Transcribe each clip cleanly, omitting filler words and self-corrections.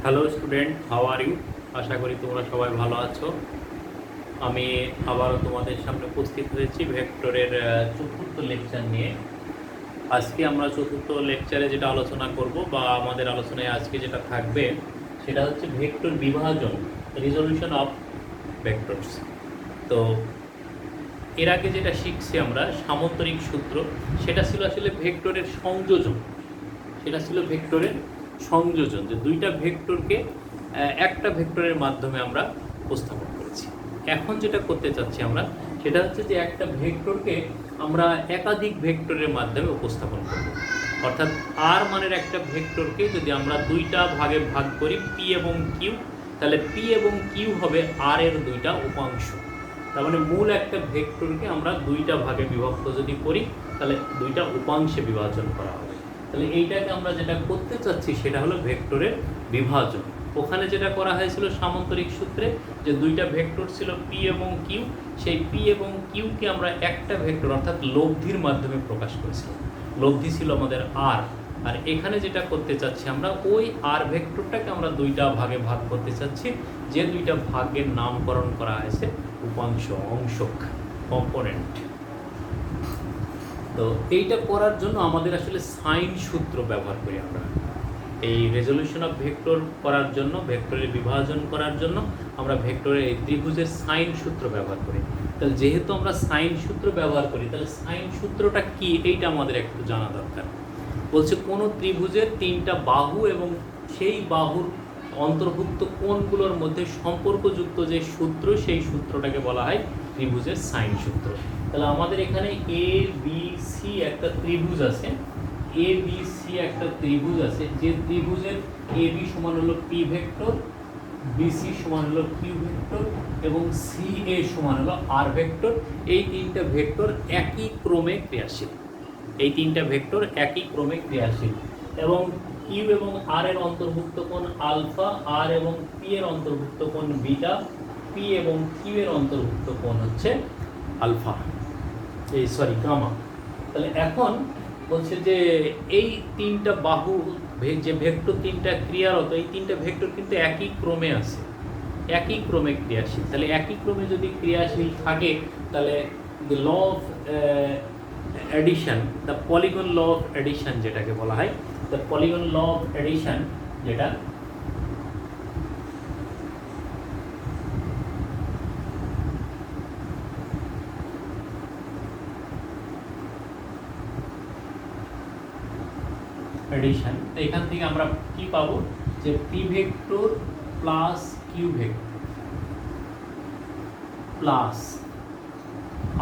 Hello student, how are you? আশা করি তোমরা সবাই ভালো আছো। আমি আবারও তোমাদের সামনে উপস্থিত হয়েছি ভেক্টরের চতুর্থ লেকচার নিয়ে। আজকে আমরা চতুর্থ লেকচারে যেটা আলোচনা করব বা আমাদের আলোচনায় আজকে যেটা থাকবে সেটা হচ্ছে ভেক্টর বিভাজন, রিজলিউশন অফ ভেক্টরস। তো এর আগে যেটা শিখছি আমরা সামন্তরিক সূত্র, সেটা ছিল আসলে ভেক্টরের সংযোজন। সেটা ছিল ভেক্টরের সংযোজন, যে দুইটা ভেক্টরকে একটা ভেক্টরের মাধ্যমে আমরা উপস্থাপন করেছি। এখন যেটা করতে চাচ্ছি আমরা সেটা হচ্ছে যে একটা ভেক্টরকে আমরা একাধিক ভেক্টরের মাধ্যমে উপস্থাপন করব। অর্থাৎ আর মানের একটা ভেক্টরকে যদি আমরা দুইটা ভাগে ভাগ করি পি এবং কিউ, তাহলে পি এবং কিউ হবে আর এর দুইটা উপাংশ। তার মানে মূল একটা ভেক্টরকে আমরা দুইটা ভাগে বিভক্ত যদি করি তাহলে দুইটা উপাংশে বিভাজন করা হবে। তাহলে এইটাকে আমরা যেটা করতে চাচ্ছি সেটা হলো ভেক্টরের বিভাজন। ওখানে যেটা করা হয়েছিল সামন্তরিক সূত্রে, যে দুইটা ভেক্টর ছিল পি এবং কিউ, সেই পি এবং কিউকে আমরা একটা ভেক্টর অর্থাৎ লব্ধির মাধ্যমে প্রকাশ করেছিলাম। লব্ধি ছিল আমাদের আর। আর এখানে যেটা করতে চাচ্ছি আমরা ওই আর ভেক্টরটাকে আমরা দুইটা ভাগে ভাগ করতে চাচ্ছি, যে দুইটা ভাগের নামকরণ করা হয়েছে উপাংশ, অংশক, কম্পোনেন্ট। তো এইটা করার জন্য আমাদের আসলে সাইন সূত্র ব্যবহার করি আমরা। এই রেজলিউশন অফ ভেক্টর করার জন্য, ভেক্টরের বিভাজন করার জন্য আমরা ভেক্টরের এই ত্রিভুজের সাইন সূত্র ব্যবহার করি। তাহলে যেহেতু আমরা সাইন সূত্র ব্যবহার করি, তাহলে সাইন সূত্রটা কি এইটা আমাদের একটু জানা দরকার। বলছে কোনো ত্রিভুজের তিনটা বাহু এবং সেই বাহুর অন্তর্ভুক্ত কোণগুলোর মধ্যে সম্পর্কযুক্ত যে সূত্র, সেই সূত্রটাকে বলা হয় ত্রিভুজের সাইন সূত্র। তাহলে আমাদের এখানে এ বি সি একটা ত্রিভুজ আছে, এ বি সি একটা ত্রিভুজ আছে, যে ত্রিভুজের এ বি সমান হলো পি ভেক্টর, বিসি সমান হলো কিউ ভেক্টর এবং সি এ সমান হলো আর ভেক্টর। এই তিনটা ভেক্টর একই ক্রমে ক্রিয়াশীল। এই তিনটা ভেক্টর একই ক্রমে ক্রিয়াশীল এবং কিউ এবং আর এর অন্তর্ভুক্ত কোণ আলফা, আর এবং পি এর অন্তর্ভুক্ত কোণ বিটা, পি এবং কিউ এর অন্তর্ভুক্ত কোণ হচ্ছে আলফা, গামা। তাহলে এখন বলছে যে এই তিনটা বাহু, যে ভেক্টর তিনটা ক্রিয়ারত, এই তিনটা ভেক্টর কিন্তু একই ক্রমে আছে, একই ক্রমে ক্রিয়াশীল। তাহলে একই ক্রমে যদি ক্রিয়াশীল থাকে তাহলে the law of addition, the polygon law of addition যেটাকে বলা হয়, the polygon law of addition, যেটা এডিশন, এখান থেকে আমরা কি পাবো, যে P vector plus Q vector plus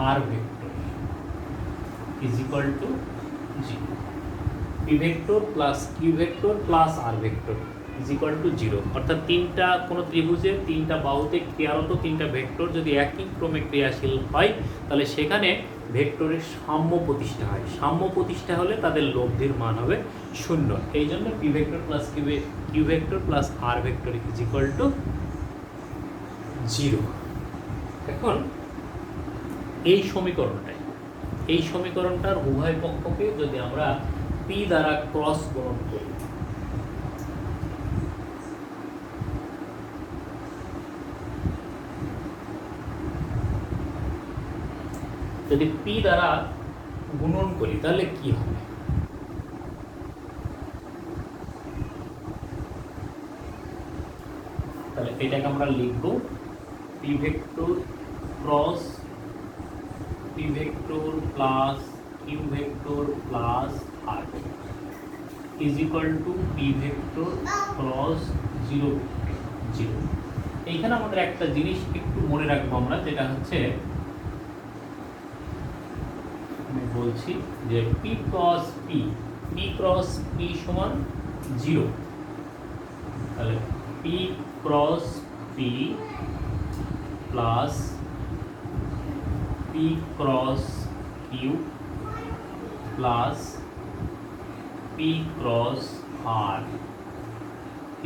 R vector is equal to 0। P vector plus Q vector plus R vector is equal to 0। অর্থাৎ তিনটা, কোনো ত্রিভুজের তিনটা বাহুতে ক্রিয়ারত তিনটা ভেক্টর যদি একই ক্রমে ক্রিয়াশীল হয় তাহলে সেখানে ভেক্টরের সাম্য প্রতিষ্ঠা হয়। সাম্য প্রতিষ্ঠা হলে তাদের লব্ধির মান হবে 0। এই জন্য P vector plus Q vector plus R vector is equal to 0। এখন এই সমীকরণটার উভয় পক্ষকে যদি আমরা পি দ্বারা ক্রস গুণন করি, যদি পি দ্বারা গুণন করি তাহলে কি হবে? তাহলে এটাকে আমরা লিখব P vector cross P vector plus Q vector plus R vector is equal to P vector cross 0 0। এইখানে আমাদের একটা জিনিস একটু মনে রাখবো আমরা, যেটা হচ্ছে আমি বলছি যে পি ক্রস পি সমান 0। তাহলে P cross P plus P cross Q plus P cross R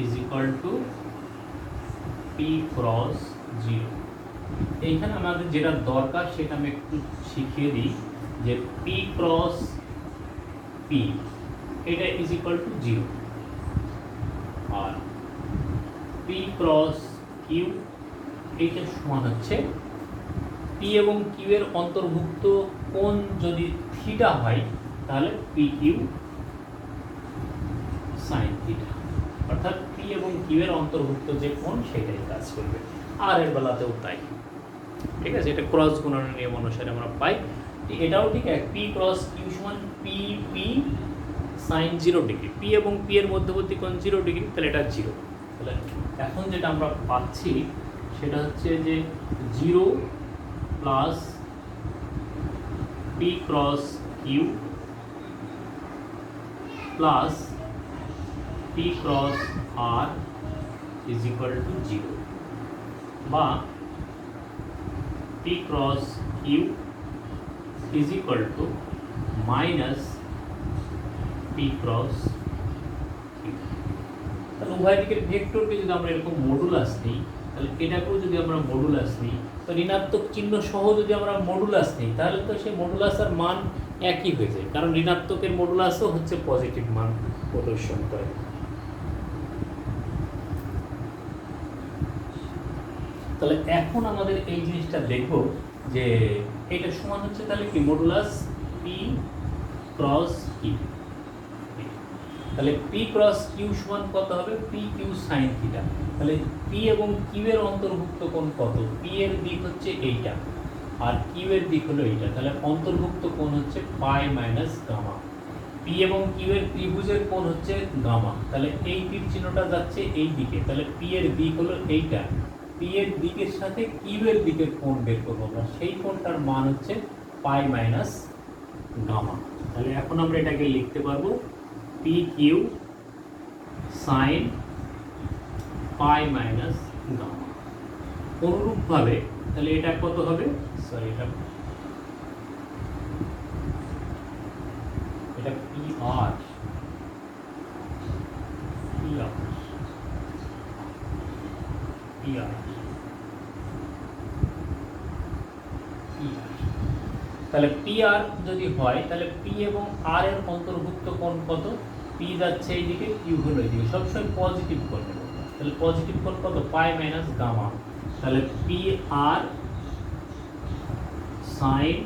is equal to P cross 0। এইখানে আমাদের যেটা দরকার সেটা আমি একটু শিখিয়ে দিই, যে পি ক্রস পি এটা ইজ ইকুয়াল টু 0 আর পি ক্রস কিউ এইটা সমান হচ্ছে পি এবং কিউ এর অন্তর্ভুক্ত কোণ যদি থিটা হয় তাহলে পি কিউ সাইন থিটা, অর্থাৎ পি এবং কিউ এর অন্তর্ভুক্ত যে কোণ সেটাই কাজ করবে। আর এর বেলাতেও তাই, ঠিক আছে। এটা ক্রস গুণনের নিয়ম অনুসারে আমরা পাই। এটাও ঠিক এক, পি ক্রস কিউ সমান P P sign 0 degree. P এবং পি এর মধ্যবর্তী কোণ 0 ডিগ্রি, তাহলে এটা 0। তাহলে এখন যেটা আমরা পাচ্ছি সেটা হচ্ছে যে 0 plus P cross Q plus P cross R is equal to 0, বা P cross Q is equal to minus P cross Q. তাহলে উভয় দিকের ভেক্টরকে যদি আমরা এরকম মডুলাস নিই, তাহলে এটাকেও যদি আমরা মডুলাস নিই, তো ঋণাত্মক চিহ্ন সহ যদি আমরা মডুলাস নিই তাহলে তো সেই মডুলাসের মান একই হয়ে যায়, কারণ ঋণাত্মকের মডুলাসও হচ্ছে পজিটিভ মান প্রদর্শন করে। তাহলে এখন আমাদের এই জিনিসটা দেখব যে এটা সমান হচ্ছে তাহলে কি মডুলাস পি ক্রস কিউ। তাহলে পি ক্রস কিউ সমান কত হবে? P Q sine theta. তাহলে পি এবং কিউ এর অন্তর্ভুক্ত কোণ কত? পি এর দিক হচ্ছে এইটা আর কিউ এর দিক হলো এইটা, তাহলে অন্তর্ভুক্ত কোণ হচ্ছে পাই মাইনাস গামা। পি এবং কিউ এর ত্রিভুজের কোণ হচ্ছে গামা, তাহলে এই তীর চিহ্নটা যাচ্ছে এই দিকে, তাহলে পি এর দিক হলো এইটা। পি এর দিকের সাথে কিউ এর দিকের কোণ বের করবো আমরা, সেই কোণটার মান হচ্ছে পাই মাইনাস গামা। তাহলে এখন আমরা এটাকে লিখতে পারবো P Q sine pi minus gamma. অনুরূপভাবে তাহলে এটা কত হবে? সরি, এটা পি আর তাহলে পি আর যদি হয় তাহলে পি এবং আর এর অন্তর্ভুক্ত কোণ কত? পি যাচ্ছে এইদিকে, কিউ হলো এইদিকে, সবসময় পজিটিভ কোণ নেব। তাহলে পজিটিভ কোণ কত? পাই মাইনাস গামা। তাহলে P R sine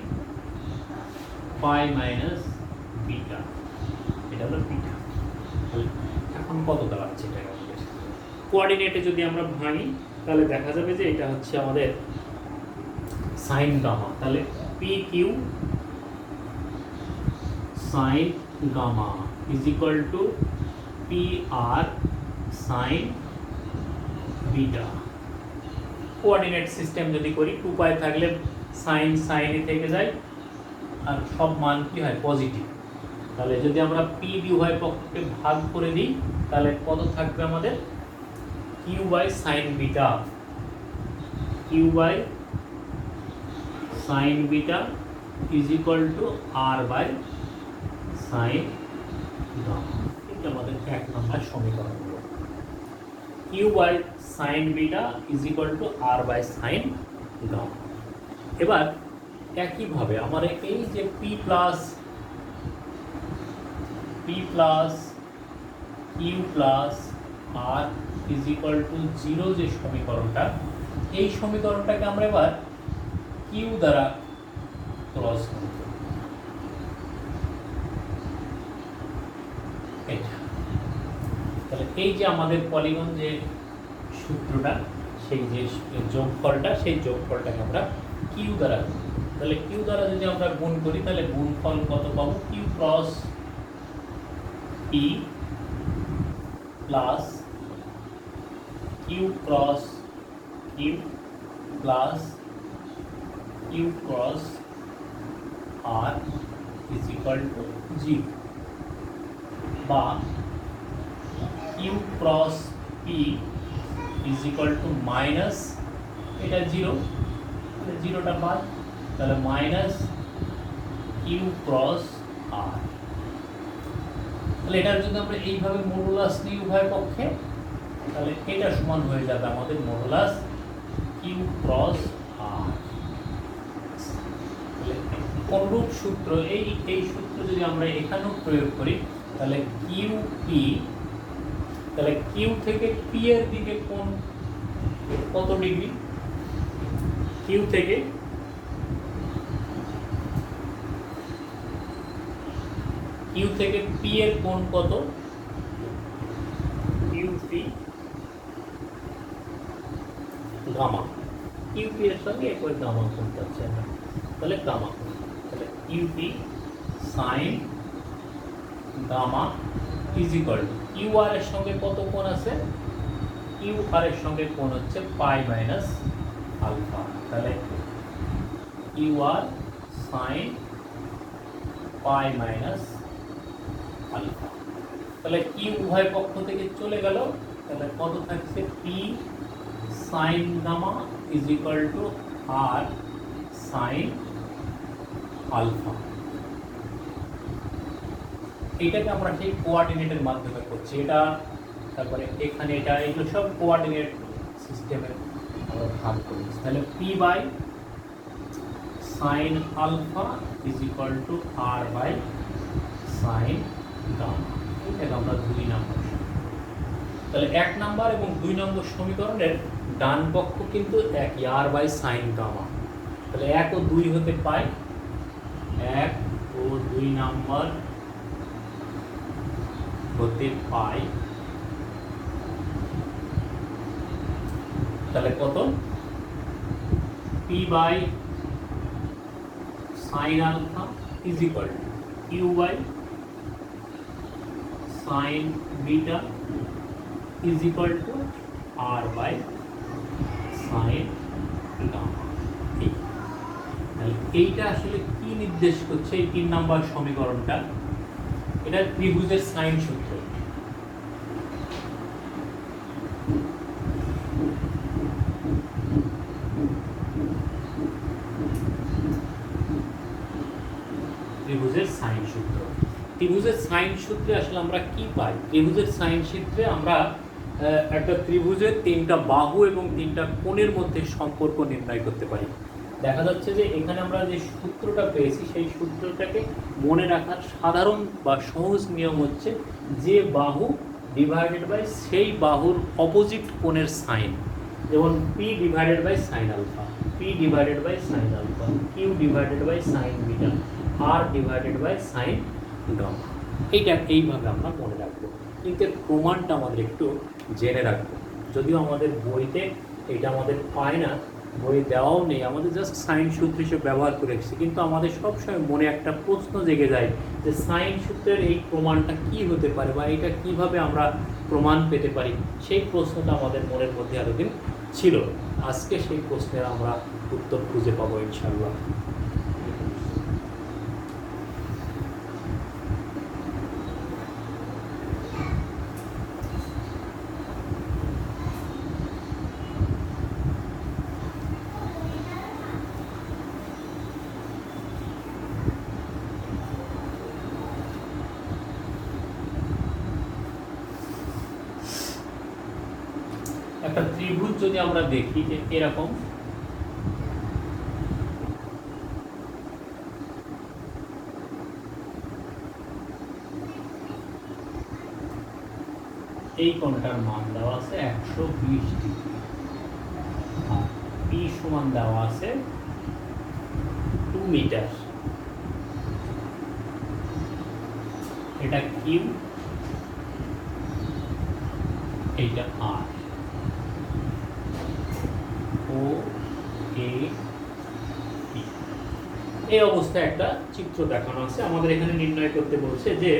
pi minus beta, এটা হলো বিটা। এখন কত দাঁড়াচ্ছে এটা আমাদের কোঅর্ডিনেটে যদি আমরা ভাঙি তাহলে দেখা যাবে যে এটা হচ্ছে আমাদের সাইন গামা। তাহলে P Q sine gamma is equal to P R sine beta. Coordinate system যদি করি 2 পাই থাকলে সাইন সাইনই থেকে যায় আর সব মান কি হয়? পজিটিভ। তাহলে যদি আমরা পি দিয়ে উভয় পক্ষকে ভাগ করে দিই তাহলে কত থাকবে আমাদের? Q by sine beta, Q by sine beta is equal to R by sine gamma. এটা আমাদের 1 নম্বর সমীকরণ হলো Q by sine beta is equal to R by sine gamma. এবার একইভাবে আমার এই যে P plus Q plus R is equal to 0 যে সমীকরণটা, এই সমীকরণটাকে আমরা এবার কিউ দ্বারা ক্রস করব। তাহলে এই যে আমাদের পলিগন যে সূত্রটা, সেই যে যোগফলটা, সেই যোগফলটাকে আমরা কিউ দ্বারা করব। তাহলে কিউ দ্বারা যদি আমরা গুণ করি তাহলে গুণফল কত পাবো? Q cross P plus Q cross Q plus Q cross R is equal to 0, বা Q cross P is equal to minus, এটা 0, তাহলে 0টা বাদ, তাহলে মাইনাস কিউ ক্রস আর। তাহলে এটার যদি আমরা এইভাবে মডুলাস নিই উভয় পক্ষে, তাহলে এটা সমান হয়ে যাবে আমাদের মডুলাস কিউ ক্রস আর। অনুরূপ সূত্র, এই সূত্র যদি আমরা এখানেও প্রয়োগ করি তাহলে কিউ পি তাহলে কিউ থেকে পি এর দিকে কোণ কত ডিগ্রি? কিউ থেকে পি এর কোণ কত? QP gamma. কিউপি এর সঙ্গে একই গামা কোণ পাচ্ছি আমরা, তাহলে গামা কোণ। তাহলে QP sine gamma is equal to Q R এর সঙ্গে কত কোণ আছে? কিউ আর এর সঙ্গে কোণ হচ্ছে পাই মাইনাস আলফা। তাহলে Q R sine pi minus alpha. তাহলে কিউ উভয় পক্ষ থেকে চলে গেল, তাহলে কত থাকছে? P sine gamma is equal to R sine alpha. এটাকে আমরা সেই কোঅর্ডিনেটের মাধ্যমে করছি, এটা তারপরে এখানে এটা, এগুলো সব কোঅর্ডিনেট সিস্টেমে আমরা ভাগ করি। তাহলে P by sine alpha is equal to R by sine gamma. এটাকে আমরা 2 নম্বর। তাহলে 1 নম্বর এবং 2 নম্বর সমীকরণের ডান পক্ষ কিন্তু একই, আর বাই সাইন গামা। তাহলে 1 ও 2 হতে পাই, 1 ও 2 নম্বর হতে পাই। তাহলে কত? P by sine alpha is equal to Q by sine beta is equal to R by sine gamma. এইটা আসলে কি নির্দেশ করছে? এই 3 নম্বর সমীকরণটা, এটা ত্রিভুজের সাইন সূত্র। ত্রিভুজের সাইন সূত্র। ত্রিভুজের সাইন সূত্রে আসলে আমরা কি পাই? ত্রিভুজের সাইন সূত্রে আমরা একটা ত্রিভুজের 3টা বাহু এবং 3টা কোণের মধ্যে সম্পর্ক নির্ণয় করতে পারি। দেখা যাচ্ছে যে এখানে আমরা যে সূত্রটা পেয়েছি সেই সূত্রটাকে মনে রাখার সাধারণ বা সহজ নিয়ম হচ্ছে যে বাহু ডিভাইডেড বাই সেই বাহুর অপোজিট কোণের সাইন। যেমন P divided by sine alpha, P divided by sine alpha, Q divided by sine beta, R divided by sine gamma. এইভাবে আমরা মনে রাখবো, কিন্তু এর প্রমাণটা আমাদের একটু জেনে রাখবো। যদিও আমাদের বইতে এটা আমাদের পায় না, বই দেওয়াও নেই, আমাদের জাস্ট সাইন সূত্র হিসেবে ব্যবহার করে এসেছি, কিন্তু আমাদের সবসময় মনে একটা প্রশ্ন জেগে যায় যে সাইন সূত্রের এই প্রমাণটা কি হতে পারে বা এটা কিভাবে আমরা প্রমাণ পেতে পারি। সেই প্রশ্নটা আমাদের মনের মধ্যে এতদিন ছিল। আজকে সেই প্রশ্নের আমরা উত্তর খুঁজে পাবো ইনশাআল্লাহ। একটা ত্রিভুজ যদি আমরা দেখি যে এরকম, এই কোণটার মান দেওয়া আছে 120 ডিগ্রি, আর পি সমান দেওয়া আছে 2 মিটার। এটা কিউ, এইটা আর। ও এ পি, এই অবস্থায় একটা চিত্র দেখানো আছে। আমাদের এখানে নির্ণয় করতে বলছে যে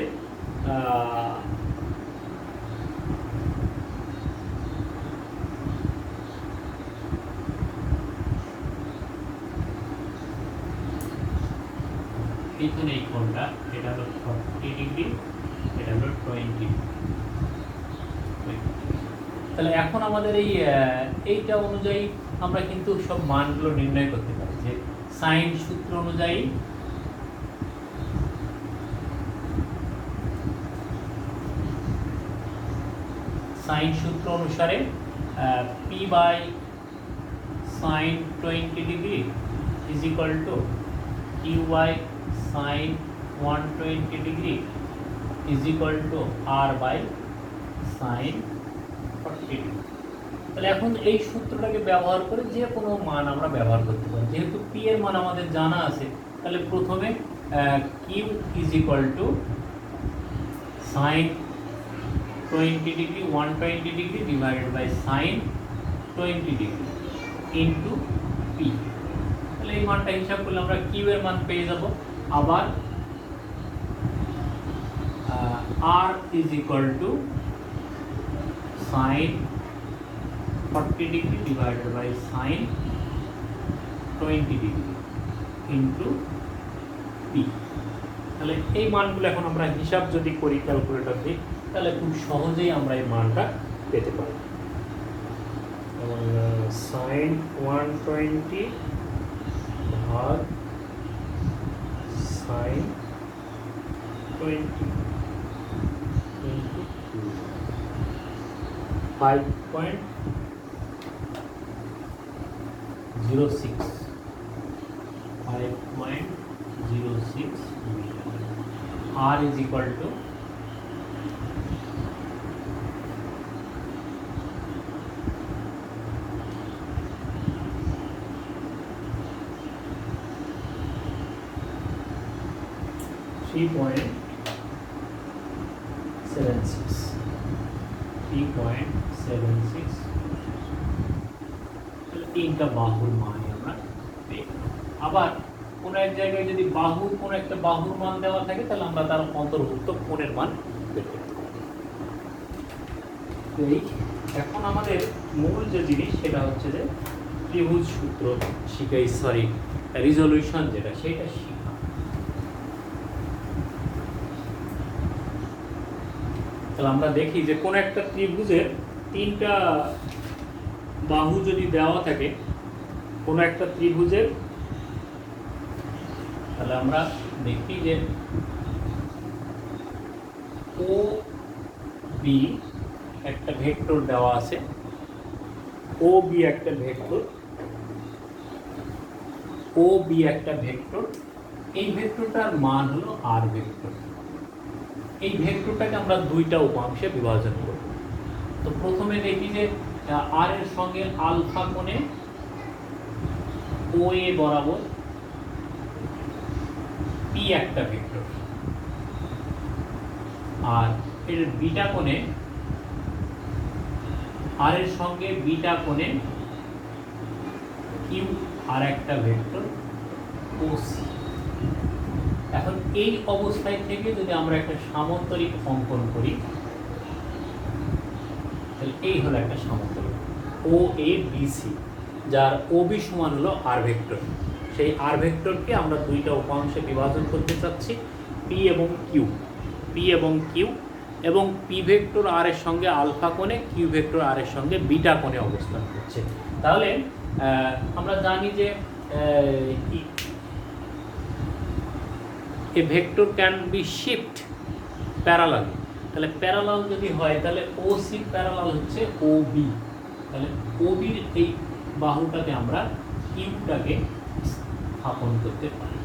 এখানে এই কোণটা, এটা হলো 40 ডিগ্রি, এটা হলো 20 ডিগ্রি। তাহলে এখন আমাদের এইটা অনুযায়ী আমরা কিন্তু সব মানগুলো নির্ণয় করতে পারি যে সাইন সূত্র অনুযায়ী সাইন সূত্র অনুসারে P by sine 20 degree is equal to Q by sine 120 degree is equal to R by sine 40 degree. তাহলে এখন এই সূত্রটাকে ব্যবহার করে যে কোনো মান আমরা ব্যবহার করতে পারি। যেহেতু পি এর মান আমাদের জানা আছে, তাহলে প্রথমে Q is equal to sine 20 degree 120 degree divided by sine 20 degree into P. তাহলে এই মানটা হিসাব করলে আমরা কিউ এর মান পেয়ে যাব। আবার R is equal to sine 40 degree divided by sine 20 degree into P. তাহলে এই মানগুলো এখন আমরা হিসাব যদি করি ক্যালকুলেটর দিয়ে, তাহলে খুব সহজেই আমরা এই মানটা পেতে পারি। সাইন 120 ভাগ sine 20 into 5.06 metre. R is equal to 3.76 তিনটা বাহুর মান আমরা পেয়ে গেলাম। আবার কোনো এক জায়গায় যদি বাহুর কোনো একটা বাহুর মান দেওয়া থাকে, তাহলে আমরা তার অন্তর্ভুক্ত কোণের মান বের করতে পারি। এই এখন আমাদের মূল যে জিনিস সেটা হচ্ছে যে ত্রিভুজ সূত্র শিখাই, সরি রিজলিউশন যেটা, সেটা শিখা। তাহলে আমরা দেখি যে কোন একটা ত্রিভুজের তিনটা বাহু যদি দেওয়া থাকে, কোন একটা ত্রিভুজের, তাহলে আমরা দেখি যে ও বি একটা ভেক্টর দেওয়া আছে, ও বি একটা ভেক্টর, ও বি একটা ভেক্টর। এই ভেক্টরটার মান হলো আর ভেক্টর। এই ভেক্টরটাকে আমরা দুইটা উপাংশে বিভাজন করব। তো প্রথমে দেখি যে আর এর সঙ্গে আলফা কোণে ও এ বরাবর পি একটা ভেক্টর, আর এর বিটা কোণে আর এর সঙ্গে বিটা কোণে কিউ আর একটা ভেক্টর ও সি। এখন এই অবস্থায় থেকে যদি আমরা একটা সামান্তরিক অঙ্কন করি, তাহলে এই হলো একটা সামান্তরিক ও এ বি সি, যার ও বি সমান হলো আর ভেক্টর। সেই আর ভেক্টরকে আমরা দুইটা উপাংশে বিভাজন করতে চাচ্ছি, পি এবং কিউ। পি এবং কিউ, এবং পি ভেক্টর আর এর সঙ্গে আলফা কোণে, কিউ ভেক্টর আর এর সঙ্গে বিটা কোণে অবস্থান করছে। তাহলে আমরা জানি যে এ vector can be shift parallel. তাহলে প্যারালাল যদি হয়, তাহলে ও সি প্যারালাল হচ্ছে ও বি। তাহলে ও বির এই বাহুটাকে আমরা কিউটাকে স্থাপন করতে পারি।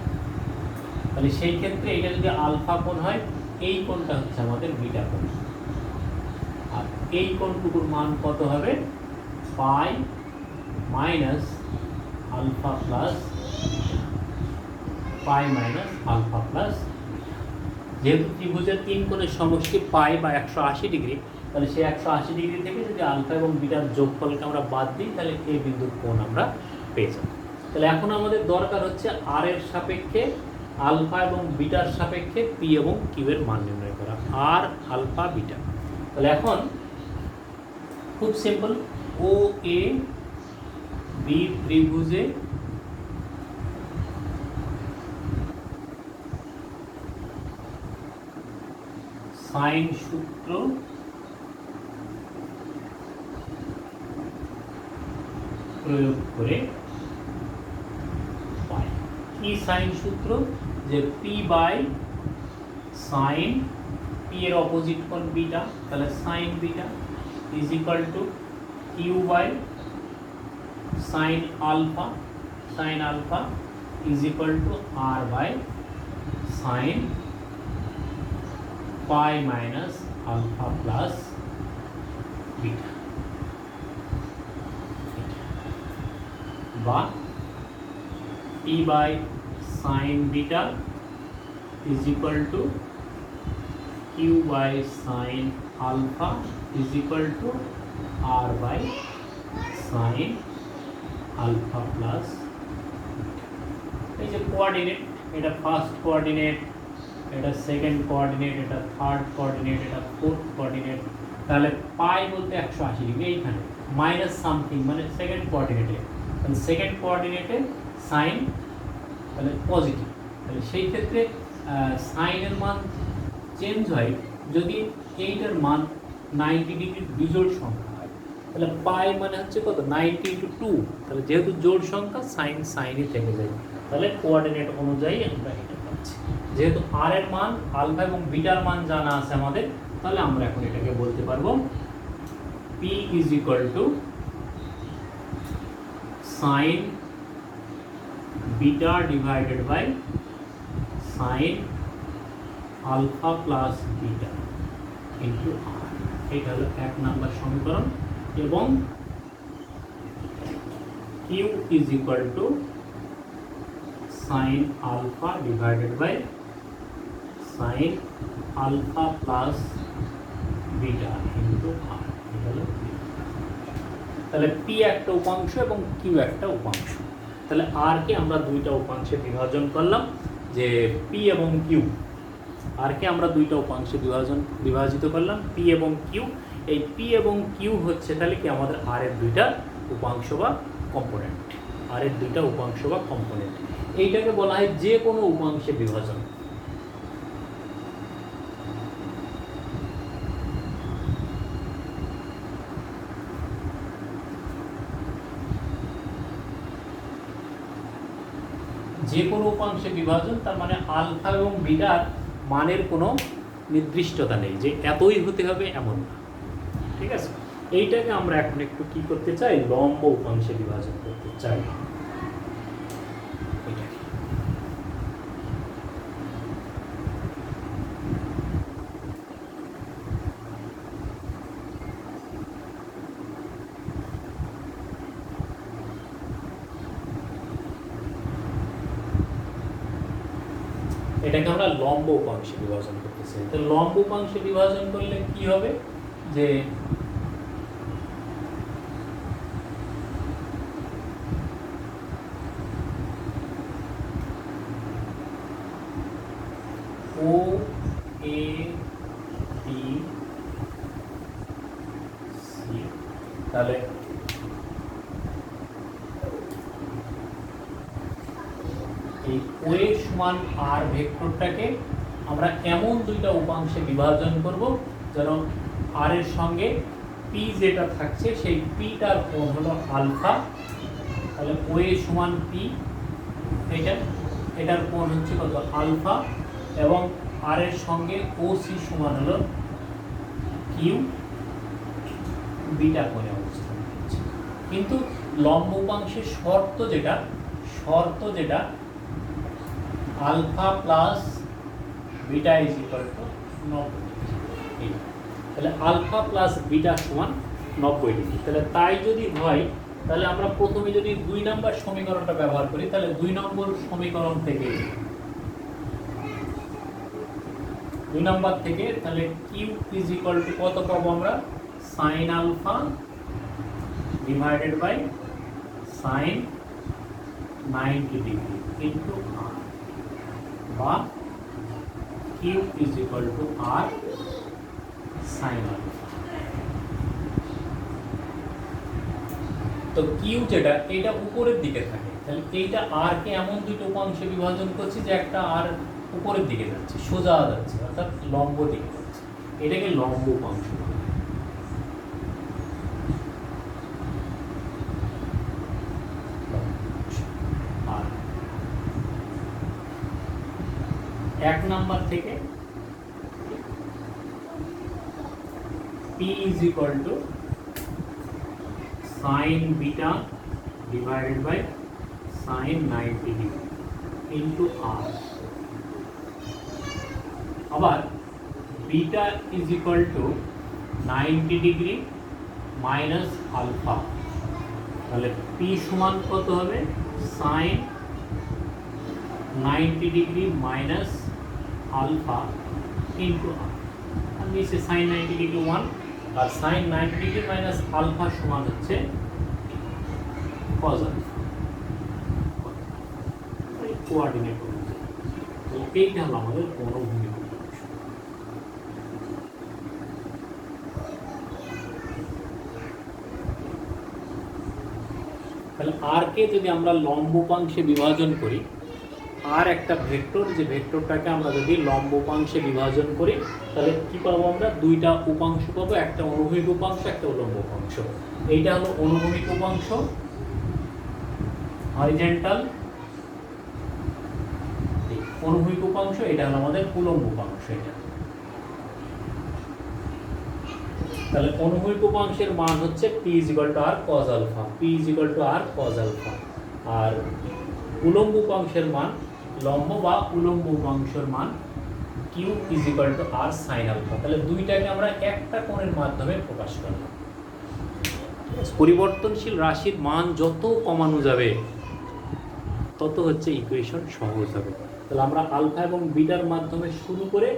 তাহলে সেই ক্ষেত্রে এটা যদি আলফা কোণ হয়, এই কোণটা হচ্ছে আমাদের বিটা কোণ, আর এই কোণটুকুর মান কত হবে? Pi minus alpha plus pi minus alpha plus. যেহেতু ত্রিভুজের তিন কোণের সমষ্টি পাই বা 180 ডিগ্রি, তাহলে সেই 180 ডিগ্রি থেকে যদি আলফা এবং বিটার যোগফলকে আমরা বাদ দিই, তাহলে এই বিন্দুর কোণ আমরা পেয়ে যাব। তাহলে এখন আমাদের দরকার হচ্ছে আর এর সাপেক্ষে আলফা এবং বিটার সাপেক্ষে পি এবং কিউ এর মান নির্ণয় করা, আর আলফা বিটা। তাহলে এখন খুব সিম্পল, ও এ বি ত্রিভুজে সাইন সূত্র প্রয়োগ করে পাই। কি সাইন সূত্র? যে পি বাই সাইন, পি এর অপোজিট কোণ বিটা, তাহলে sine beta is equal to Q by sine alpha, sine alpha is equal to R by sine pi minus alpha plus beta, বা P by sine beta is equal to Q by sine alpha is equal to R by sine alpha plus. এই যে coordinate, এটা first coordinate, এটা second coordinate, এটা third coordinate, এটা fourth coordinate. তাহলে পাই বলতে 180 degree, এইখানে মাইনাস সামথিং মানে সেকেন্ড কোঅর্ডিনেটে, তাহলে সেকেন্ড কোঅর্ডিনেটে সাইন তাহলে পজিটিভ। তাহলে সেই ক্ষেত্রে সাইনের মান চেঞ্জ হয় যদি এইটার মান 90 ডিগ্রির বিজোড় সংখ্যা হয়। তাহলে পাই মানে হচ্ছে কত, 90 ইন্টু 2। তাহলে যেহেতু জোড় সংখ্যা সাইন সাইনই থেকে যায়, তাহলে কোঅর্ডিনেট অনুযায়ী আমরা এটা পাচ্ছি। যেহেতু আর এর মান আলফা এবং বিটার মান জানা আছে আমাদের, তাহলে আমরা এখন এটাকে বলতে পারবো P is equal to sine beta divided by sine alpha plus beta into R. এটা হলো 1 নম্বর সমীকরণ। এবং Q is equal to sine alpha divided by sine alpha plus beta into R. এটা হলো তাহলে পি একটা উপাংশ এবং কিউ একটা উপাংশ। তাহলে আর কে আমরা দুইটা উপাংশে বিভাজন করলাম, যে পি এবং কিউ। আর কে আমরা দুইটা উপাংশে বিভাজিত করলাম, পি এবং কিউ। এই পি এবং কিউ হচ্ছে তাহলে কি আমাদের আর এর দুইটা উপাংশ বা কম্পোনেন্ট। আর এর দুইটা উপাংশ বা কম্পোনেন্ট, এইটাকে বলা হয় যে কোনো উপাংশে বিভাজন। যে কোনো উপাংশে বিভাজন, তার মানে আলফা এবং বিটার মানের কোনো নির্দিষ্টতা নেই যে এতই হতে হবে এমন না। ঠিক আছে, এইটাকে আমরা এখন একটু কি করতে চাই, লম্ব উপাংশে বিভাজন করতে চাই। এটাকে আমরা লম্ব উপাংশে বিভাজন করতে চাই। তো লম্ব উপাংশে বিভাজন করলে কি হবে, যে ও এ বি সি, তাহলে এই ও এ সমান আর ভেক্টরটাকে আমরা এমন দুইটা উপাংশে বিভাজন করব যেন আর এর সঙ্গে পি যেটা থাকছে সেই পিটার কোণ হলো আলফা। তাহলে ও এ সমান পি, এটার কোণ হচ্ছে কত, আলফা। এবং আর এর সঙ্গে ও সি সমান হলো কিউ, বিটা কোণে অবস্থান করছে। কিন্তু লম্ব উপাংশের শর্ত যেটা alpha plus beta is equal to 90। তাহলে আলফা প্লাস বিটা সমান 90 ডিগ্রি। তাহলে তাই যদি হয়, তাহলে আমরা প্রথমে যদি 2 নম্বর সমীকরণটা ব্যবহার করি, তাহলে 2 নম্বর সমীকরণ থেকে তাহলে কিউ ইজ ইকুয়াল টু কত পাবো আমরা, sine alpha divided by sine 90 degree into R, বা Q is equal to R sine alpha. তো কিউ যেটা, এটা উপরের দিকে থাকে, তাহলে এইটা আর কে এমন দুটো উপাংশে বিভাজন করছি যে একটা আর উপরের দিকে যাচ্ছে, সোজা যাচ্ছে, অর্থাৎ লম্ব দিকে যাচ্ছে। এটাকে লম্ব উপাংশ বলে। আর 1 নাম্বার থেকে P is equal to sin beta divided by sin 90 degree into R. আবার বিটা is equal to 90 degree minus alpha, তাহলে পি সমান কত হবে sine 90 degree minus alpha into R, আর নিচে সাইন 90 ডিগ্রি 1, আর সাইন 90 ডিগ্রি মাইনাস আলফা সমান হচ্ছে কজ আলফা, কোঅর্ডিনেট অনুযায়ী। এইটা হলো আমাদের অনুভূমিক উপাংশ। তাহলে আর কে যদি আমরা লম্ব উপাংশে বিভাজন করি, আর একটা ভেক্টর, যে ভেক্টরটাকে আমরা যদি লম্ব উপাংশে বিভাজন করি তাহলে কি পাবো আমরা, দুইটা উপাংশ পাবো, একটা অনুভূমিক উপাংশ একটা উলম্ব উপাংশ। এইটা হলো অনুভূমিক উপাংশ হরিজন্টাল, অনুভূমিক উপাংশ, এটা হলো আমাদের উলম্ব উপাংশ। এটা তাহলে অনুভূমিক উপাংশের মান হচ্ছে p r cos alpha, p r cos alpha, আর উলম্ব উপাংশের মান, লম্ব বা উলম্ব উপাংশের মান q r sin আলফা। তাহলে দুইটাকে আমরা একটা কোণের মাধ্যমে প্রকাশ করলাম। পরিবর্তনশীল রাশির মান যত কমানো যাবে তত হচ্ছে ইকুয়েশন সহজ হবে। তাহলে আমরা আলফা এবং বিটার মাধ্যমে শুরু করে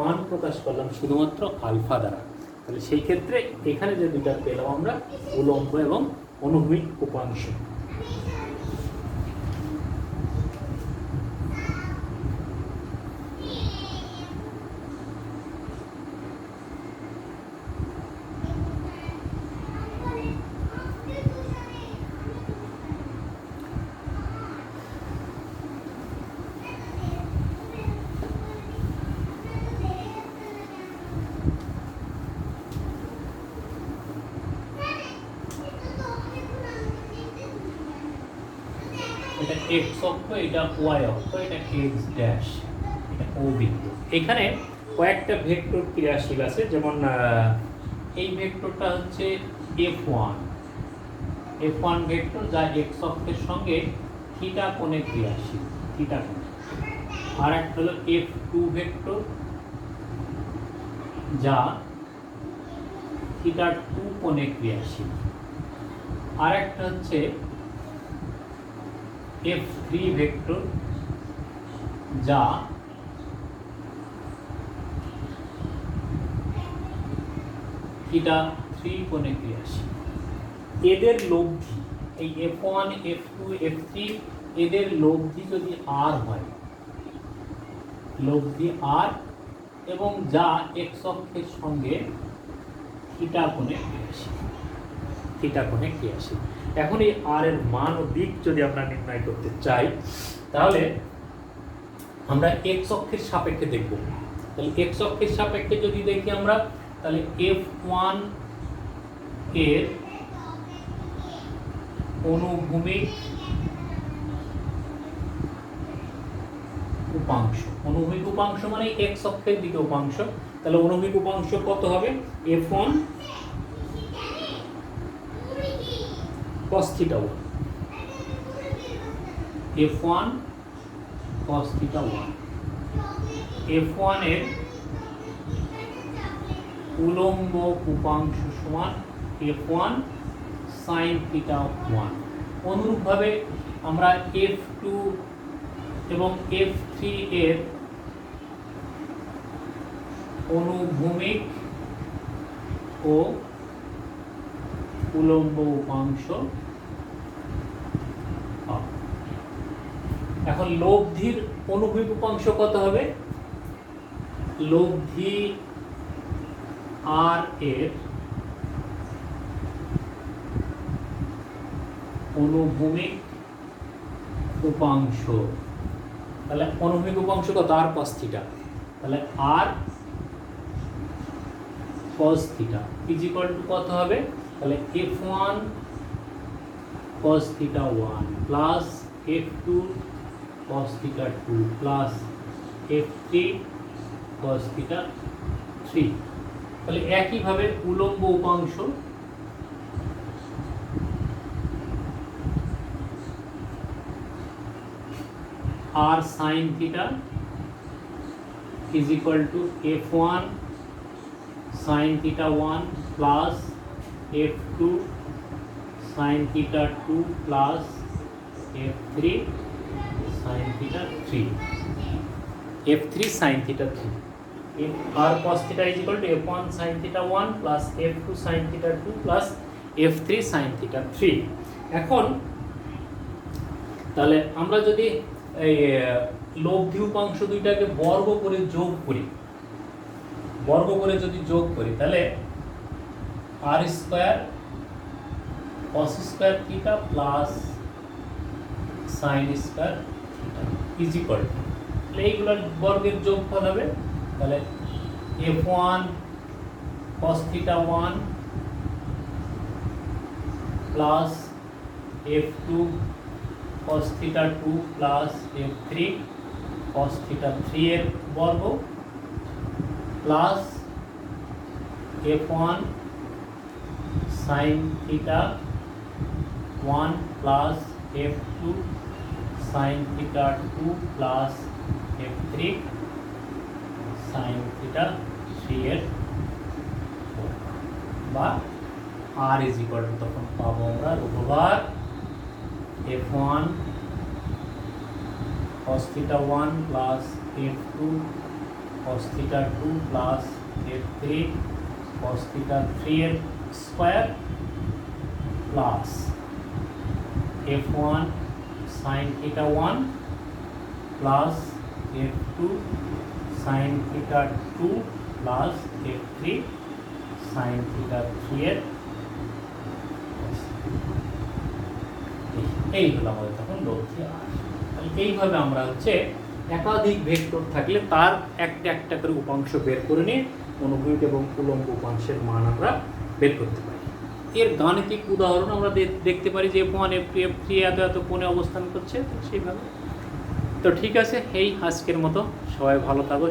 মান প্রকাশ করলাম শুধুমাত্র আলফা দ্বারা। তাহলে সেই ক্ষেত্রে এখানে যে দুইটা পেলাম আমরা, উলম্ব এবং অনুভূমিক উপাংশ। এটা এক্স অক্ষ, এটা ওয়াই অক্ষ, এটা এক্স ড্যাশ, এটা ও বিন্দু। এখানে কয়েকটা ভেক্টর ক্রিয়াশীল আছে, যেমন এই ভেক্টরটা হচ্ছে F1 ভেক্টর, যা এক্স অক্ষের সঙ্গে থিটা কোণে ক্রিয়াশীল, থিটা কোণে। আর একটা হলো F2 ভেক্টর, যা থিটা 2 কোণে ক্রিয়াশীল। আর একটা হচ্ছে F3 ভেক্টর, যা থিটা 3 কোণে ক্রিয়াশীল। এদের লব্ধি, এই F1 F2 F3, এদের লব্ধি যদি r হয়, লব্ধি r, এবং যা এক্স অক্ষের সঙ্গে থিটা কোণে ক্রিয়াশীল, থিটা কোণে ক্রিয়াশীল। এখন এই আর এর মান ও দিক যদি আমরা নির্ণয় করতে চাই তাহলে আমরা এক্স অক্ষের সাপেক্ষে দেখব। তাহলে এক্স অক্ষের সাপেক্ষে যদি দেখি আমরা, তাহলে F1 এর অনুভূমিক উপাংশ, অনুভূমিক উপাংশ মানে এক্স অক্ষের দিকে উপাংশ, তাহলে অনুভূমিক উপাংশ কত হবে, F1 cos theta 1, F1 cos theta 1, F1 এর উলম্ব উপাংশ সমান F1 sin theta 1। অনুরূপভাবে আমরা F2 এবং F3 এর অনুভূমিক ও উলম্ব উপাংশ। এখন লব্ধির অনুভূমিক উপাংশ কত হবে, লব্ধি আর এর অনুভূমিক উপাংশ, তাহলে অনুভূমিক উপাংশ কত, আর cos থিটা, তাহলে আর cos theta is equal two কত হবে, তাহলে F1 cos theta 1 plus F2 cos theta 2 plus F3 cos theta 3। তাহলে একইভাবে উলম্ব উপাংশ r sin theta is equal to F1 sin theta 1 plus f2 sin theta 2 plus f3 sin theta 3, f3 sin theta 3. If r cos theta is equal to f1 sin theta 1 plus f2 sin theta 2 plus f3 sin theta 3. এখন তাহলে আমরা যদি এই লব্ধি উপাংশ দুইটাকে বর্গ করে যোগ করি, তাহলে r square cos square theta plus sin square theta is equal two, তাহলে এইগুলোর বর্গের যোগফল হবে, তাহলে f1 cos theta 1 plus f2 cos theta 2 plus f3 cos theta 3 এর বর্গ plus f1 sin theta 1 plus f2 sin theta 2 plus f3 sin theta 3 এর বা r is equal to তখন পাবো আমরা রূপভাগ f1 cos theta 1 plus f2 cos theta 2 plus f3 cos theta 3 এর square plus f1 sin theta 1 plus f2 sin theta 2 plus f3 sin theta 3 এর এই হলো আমাদের তখন লব্ধি r। তাহলে এইভাবে আমরা হচ্ছে একাধিক ভেক্টর থাকলে তার একটা একটা করে উপাংশ বের করে নিয়ে অনুভূমিক এবং উলম্ব উপাংশের মান আমরা বের করতে পারি। এর গাণিতিক উদাহরণ আমরা দেখতে পারি যে f1 f2 f3 এত এত কোণে অবস্থান করছে, সেইভাবে। তো ঠিক আছে, এই আজকের মতো সবাই ভালো থাকো।